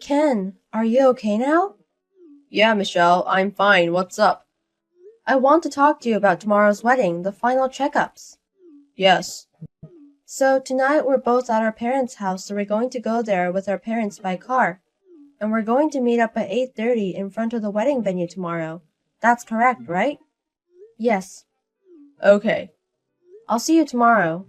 Ken, are you okay now? Yeah, Michelle, I'm fine. What's up? I want to talk to you about tomorrow's wedding, the final checkups. Yes. So tonight we're both at our parents' house, so we're going to go there with our parents by car. And we're going to meet up at 8:30 in front of the wedding venue tomorrow. That's correct, right? Yes. Okay. I'll see you tomorrow.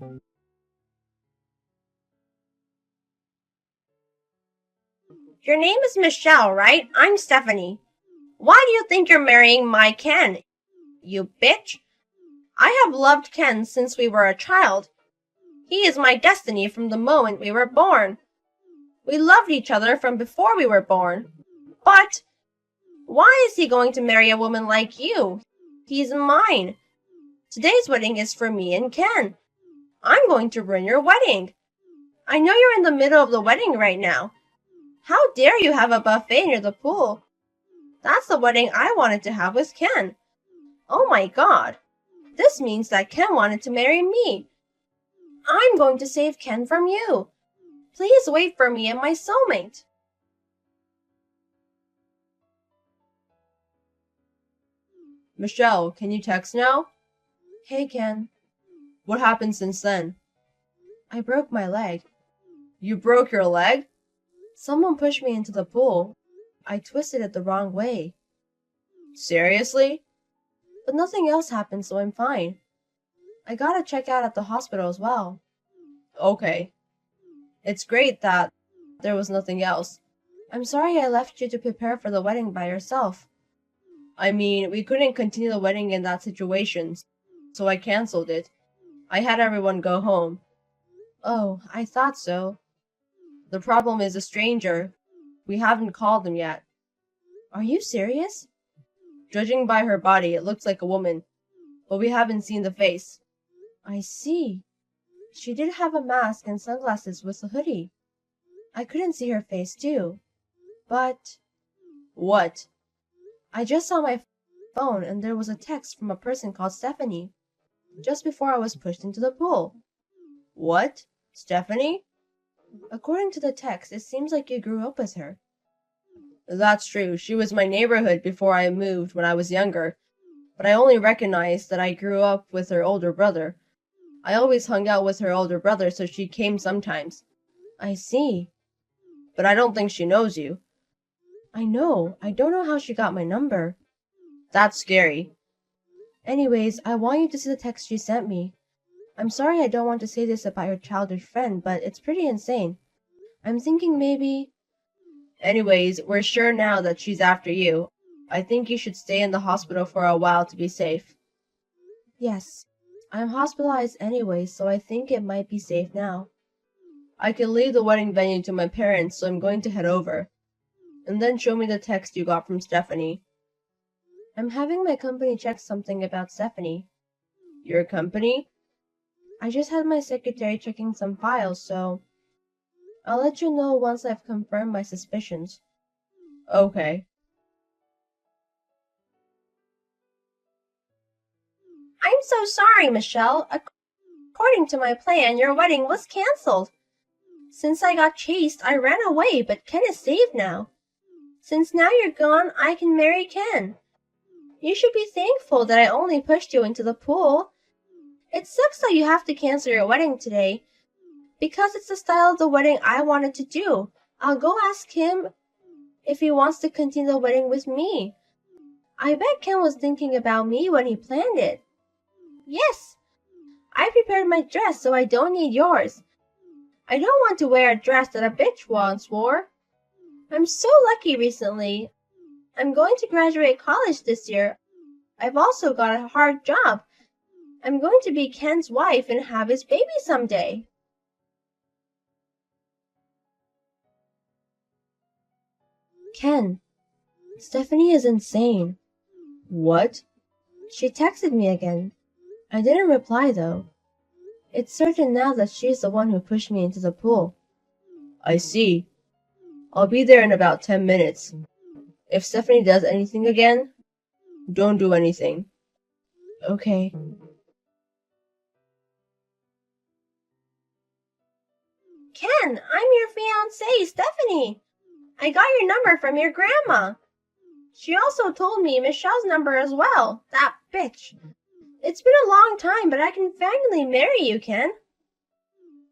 Your name is Michelle, right? I'm Stephanie. Why do you think you're marrying my Ken, you bitch? I have loved Ken since we were a child. He is my destiny from the moment we were born. We loved each other from before we were born. But why is he going to marry a woman like you? He's mine. Today's wedding is for me and Ken. I'm going to ruin your wedding. I know you're in the middle of the wedding right now. How dare you have a buffet near the pool? That's the wedding I wanted to have with Ken. Oh my god. This means that Ken wanted to marry me. I'm going to save Ken from you. Please wait for me and my soulmate. Michelle, can you text now? Hey, Ken. What happened since then? I broke my leg. You broke your leg? Someone pushed me into the pool. I twisted it the wrong way. Seriously? But nothing else happened, so I'm fine. I gotta check out at the hospital as well. Okay. It's great that there was nothing else. I'm sorry I left you to prepare for the wedding by yourself. I mean, we couldn't continue the wedding in that situation, so I canceled it. I had everyone go home. Oh, I thought so. The problem is a stranger. We haven't called him yet. Are you serious? Judging by her body, it looks like a woman, but we haven't seen the face. I see. She did have a mask and sunglasses with a hoodie. I couldn't see her face too. But... What? I just saw my phone and there was a text from a person called Stephanie, just before I was pushed into the pool. What? Stephanie? According to the text, it seems like you grew up with her. That's true. She was my neighborhood before I moved when I was younger, but I only recognized that I grew up with her older brother. I always hung out with her older brother, so she came sometimes. I see. But I don't think she knows you. I know. I don't know how she got my number. That's scary. Anyways, I want you to see the text she sent me. I'm sorry I don't want to say this about your childhood friend, but it's pretty insane. I'm thinking maybe... Anyways, we're sure now that she's after you. I think you should stay in the hospital for a while to be safe. Yes. I'm hospitalized anyway, so I think it might be safe now. I can leave the wedding venue to my parents, so I'm going to head over. And then show me the text you got from Stephanie. I'm having my company check something about Stephanie. Your company? I just had my secretary checking some files, so... I'll let you know once I've confirmed my suspicions. Okay. I'm so sorry, Michelle. According to my plan, your wedding was cancelled. Since I got chased, I ran away, but Ken is safe now. Since now you're gone, I can marry Ken. You should be thankful that I only pushed you into the pool. It sucks that you have to cancel your wedding today, because it's the style of the wedding I wanted to do. I'll go ask him if he wants to continue the wedding with me. I bet Ken was thinking about me when he planned it. Yes, I prepared my dress so I don't need yours. I don't want to wear a dress that a bitch once wore. I'm so lucky recently. I'm going to graduate college this year. I've also got a hard job. I'm going to be Ken's wife and have his baby someday. Ken, Stephanie is insane. What? She texted me again. I didn't reply though. It's certain now that she's the one who pushed me into the pool. I see. I'll be there in about 10 minutes. If Stephanie does anything again, don't do anything. Okay. Ken, I'm your fiancée, Stephanie. I got your number from your grandma. She also told me Michelle's number as well. That bitch. It's been a long time, but I can finally marry you, Ken.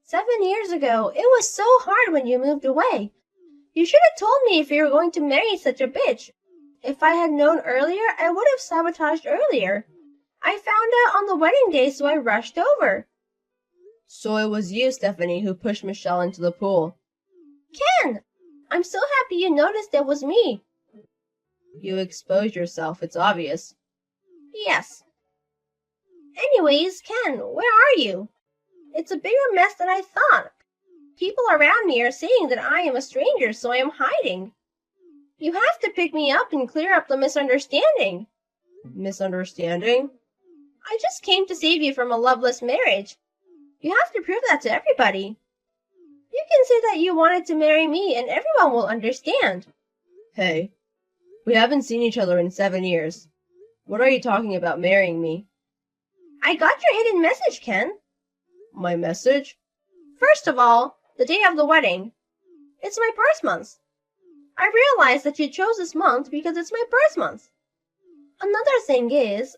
7 years ago, it was so hard when you moved away. You should have told me if you were going to marry such a bitch. If I had known earlier, I would have sabotaged earlier. I found out on the wedding day, so I rushed over. So it was you, Stephanie, who pushed Michelle into the pool. Ken, I'm so happy you noticed it was me. You exposed yourself, it's obvious. Yes. Anyways, Ken, where are you? It's a bigger mess than I thought. People around me are saying that I am a stranger, so I am hiding. You have to pick me up and clear up the misunderstanding. Misunderstanding? I just came to save you from a loveless marriage. You have to prove that to everybody. You can say that you wanted to marry me and everyone will understand. Hey, we haven't seen each other in 7 years. What are you talking about marrying me? I got your hidden message, Ken. My message? First of all, the day of the wedding. It's my birth month. I realized that you chose this month because it's my birth month. Another thing is,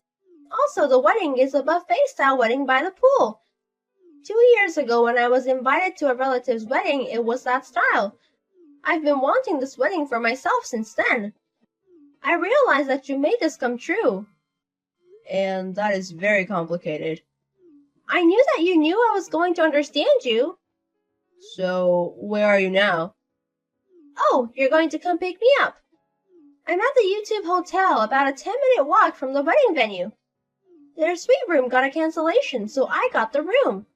also the wedding is a buffet-style wedding by the pool. 2 years ago when I was invited to a relative's wedding, it was that style. I've been wanting this wedding for myself since then. I realized that you made this come true. And that is very complicated. I knew that you knew I was going to understand you. So, where are you now? Oh, you're going to come pick me up. I'm at the YouTube Hotel, about a 10-minute walk from the wedding venue. Their suite room got a cancellation, so I got the room.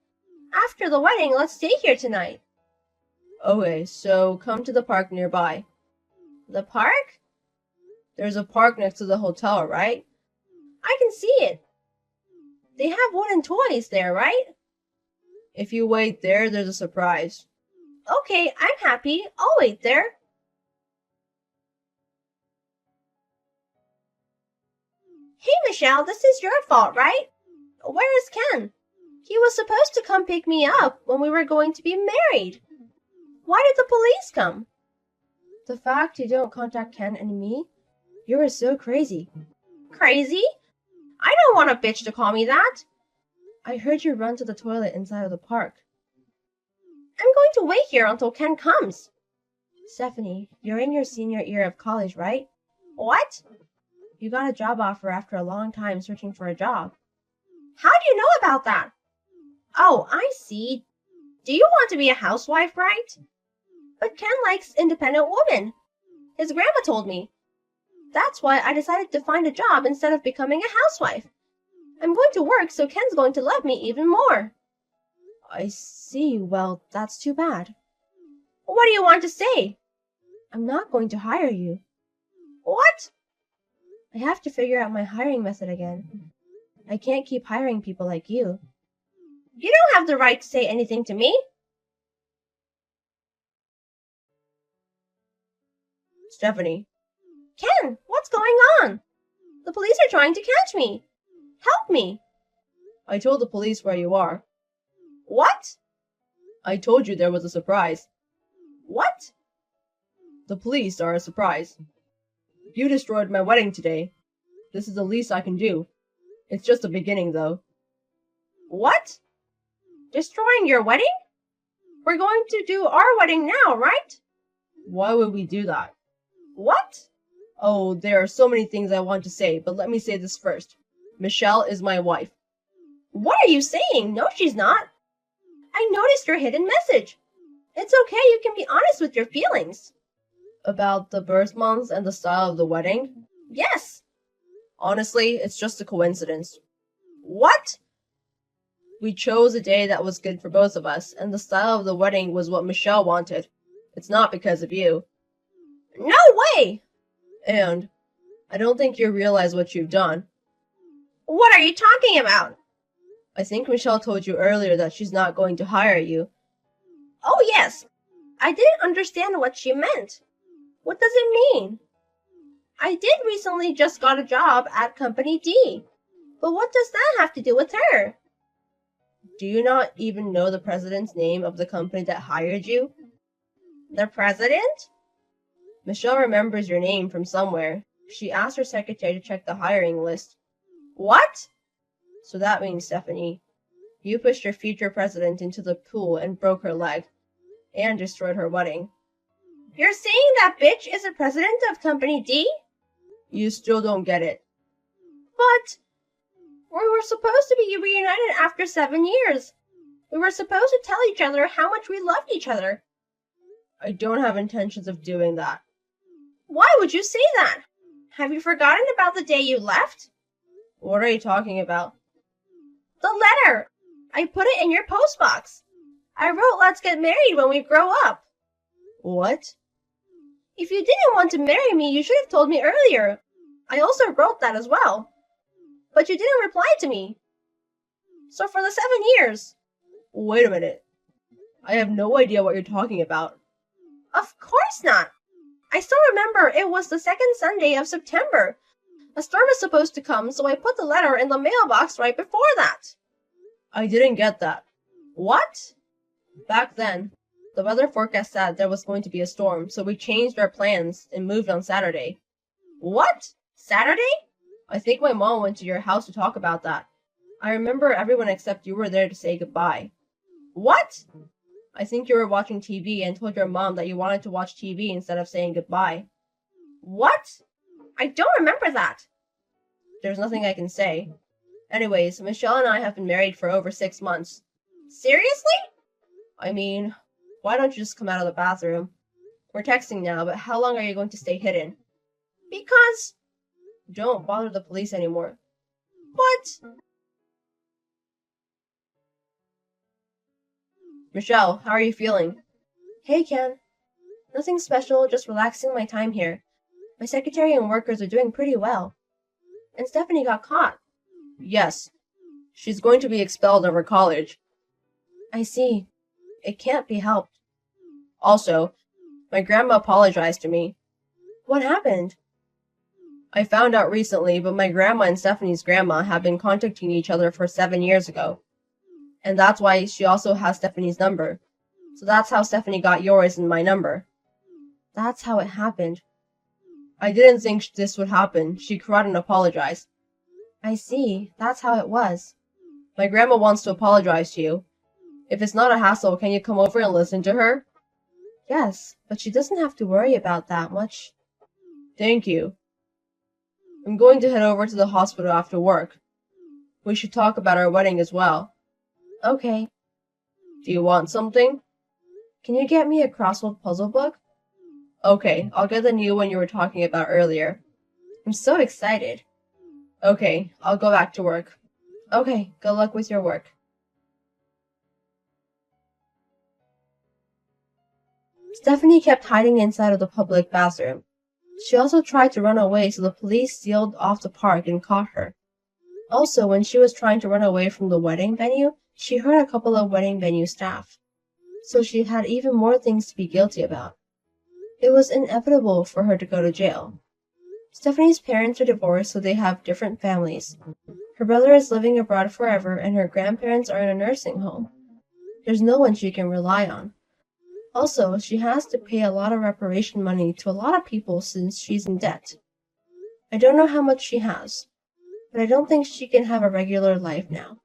After the wedding, let's stay here tonight. Okay, so come to the park nearby. The park? There's a park next to the hotel, right? I can see it. They have wooden toys there, right? If you wait there, there's a surprise. Okay, I'm happy. I'll wait there. Hey, Michelle, this is your fault, right? Where is Ken? He was supposed to come pick me up when we were going to be married. Why did the police come? The fact you don't contact Ken and me? You are so crazy. Crazy? I don't want a bitch to call me that. I heard you run to the toilet inside of the park. I'm going to wait here until Ken comes. Stephanie, you're in your senior year of college, right? What? You got a job offer after a long time searching for a job. How do you know about that? Oh, I see. Do you want to be a housewife, right? But Ken likes independent women. His grandma told me. That's why I decided to find a job instead of becoming a housewife. I'm going to work, so Ken's going to love me even more. I see. Well, that's too bad. What do you want to say? I'm not going to hire you. What? I have to figure out my hiring method again. I can't keep hiring people like you. You don't have the right to say anything to me. Stephanie. Ken, what's going on? The police are trying to catch me. Help me. I told the police where you are. What? I told you there was a surprise. What? The police are a surprise. You destroyed my wedding today. This is the least I can do. It's just the beginning, though. What? Destroying your wedding? We're going to do our wedding now, right? Why would we do that? What? Oh, there are so many things I want to say, but let me say this first. Michelle is my wife. What are you saying? No, she's not. I noticed your hidden message. It's okay, you can be honest with your feelings. About the birth months and the style of the wedding? Yes. Honestly, it's just a coincidence. What? We chose a day that was good for both of us, and the style of the wedding was what Michelle wanted. It's not because of you. No way! And I don't think you realize what you've done. What are you talking about? I think Michelle told you earlier that she's not going to hire you. Oh, yes. I didn't understand what she meant. What does it mean? I did recently just got a job at Company D. But what does that have to do with her? Do you not even know the president's name of the company that hired you? The president? Michelle remembers your name from somewhere. She asked her secretary to check the hiring list. What? So that means, Stephanie, you pushed your future president into the pool and broke her leg, and destroyed her wedding. You're saying that bitch is the president of Company D? You still don't get it. But we were supposed to be reunited after 7 years. We were supposed to tell each other how much we loved each other. I don't have intentions of doing that. Why would you say that? Have you forgotten about the day you left? What are you talking about? The letter! I put it in your postbox. I wrote, let's get married when we grow up. What? If you didn't want to marry me, you should have told me earlier. I also wrote that as well. But you didn't reply to me. So for the 7 years... Wait a minute. I have no idea what you're talking about. Of course not. I still remember it was the second Sunday of September. A storm was supposed to come, so I put the letter in the mailbox right before that. I didn't get that. What? Back then, the weather forecast said there was going to be a storm, so we changed our plans and moved on Saturday. What? Saturday? I think my mom went to your house to talk about that. I remember everyone except you were there to say goodbye. What? I think you were watching TV and told your mom that you wanted to watch TV instead of saying goodbye. What? I don't remember that. There's nothing I can say. Anyways, Michelle and I have been married for over 6 months. Seriously? I mean, why don't you just come out of the bathroom? We're texting now, but how long are you going to stay hidden? Because... Don't bother the police anymore. But... Michelle, how are you feeling? Hey, Ken. Nothing special, just relaxing my time here. My secretary and workers are doing pretty well. And Stephanie got caught. Yes. She's going to be expelled of her college. I see. It can't be helped. Also, my grandma apologized to me. What happened? I found out recently, but my grandma and Stephanie's grandma have been contacting each other for 7 years ago. And that's why she also has Stephanie's number. So that's how Stephanie got yours and my number. That's how it happened. I didn't think this would happen. She cried and apologized. I see. That's how it was. My grandma wants to apologize to you. If it's not a hassle, can you come over and listen to her? Yes, but she doesn't have to worry about that much. Thank you. I'm going to head over to the hospital after work. We should talk about our wedding as well. Okay. Do you want something? Can you get me a crossword puzzle book? Okay, I'll get the new one you were talking about earlier. I'm so excited. Okay, I'll go back to work. Okay, good luck with your work. Stephanie kept hiding inside of the public bathroom. She also tried to run away, so the police sealed off the park and caught her. Also, when she was trying to run away from the wedding venue, she hurt a couple of wedding venue staff. So she had even more things to be guilty about. It was inevitable for her to go to jail. Stephanie's parents are divorced, so they have different families. Her brother is living abroad forever, and her grandparents are in a nursing home. There's no one she can rely on. Also, she has to pay a lot of reparation money to a lot of people since she's in debt. I don't know how much she has, but I don't think she can have a regular life now.